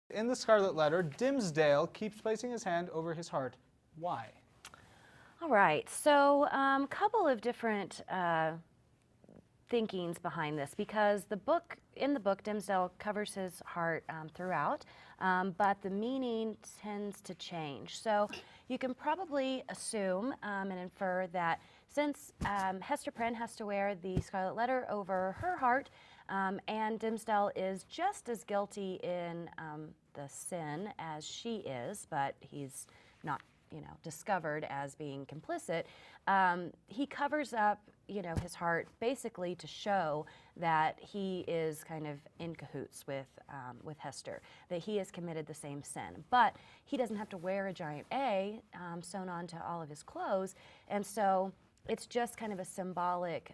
In the Scarlet Letter, Dimmesdale keeps placing his hand over his heart. Why? All right, so a couple of different thinkings behind this, because in the book, Dimmesdale covers his heart throughout, but the meaning tends to change. So you can probably assume and infer that since Hester Prynne has to wear the Scarlet Letter over her heart, and Dimmesdale is just as guilty in the sin as she is, but he's not, discovered as being complicit, he covers up, his heart basically to show that he is kind of in cahoots with Hester, that he has committed the same sin. But he doesn't have to wear a giant A sewn onto all of his clothes, and so it's just kind of a symbolic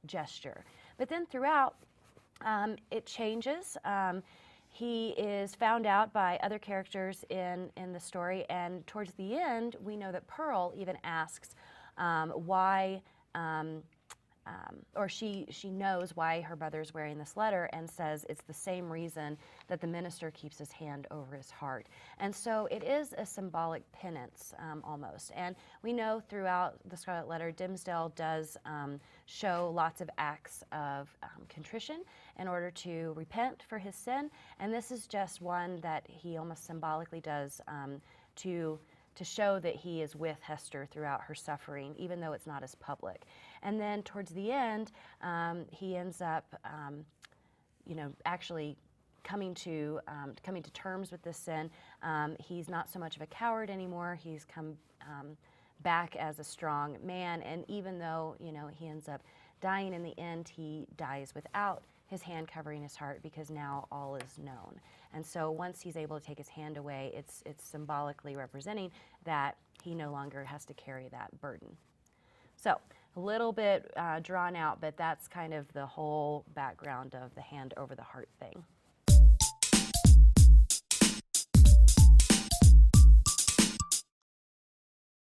gesture. But then throughout, it changes. He is found out by other characters in the story, and towards the end, we know that Pearl even asks why, or she knows why her brother's wearing this letter, and says it's the same reason that the minister keeps his hand over his heart. And so it is a symbolic penance almost. And we know throughout the Scarlet Letter, Dimmesdale does show lots of acts of contrition in order to repent for his sin. And this is just one that he almost symbolically does to show that he is with Hester throughout her suffering, even though it's not as public. And then towards the end, he ends up, actually coming to terms with this sin. He's not so much of a coward anymore. He's come back as a strong man, and even though he ends up dying in the end, he dies without his hand covering his heart, because now all is known. And so once he's able to take his hand away, it's symbolically representing that he no longer has to carry that burden. So a little bit drawn out, but that's kind of the whole background of the hand over the heart thing.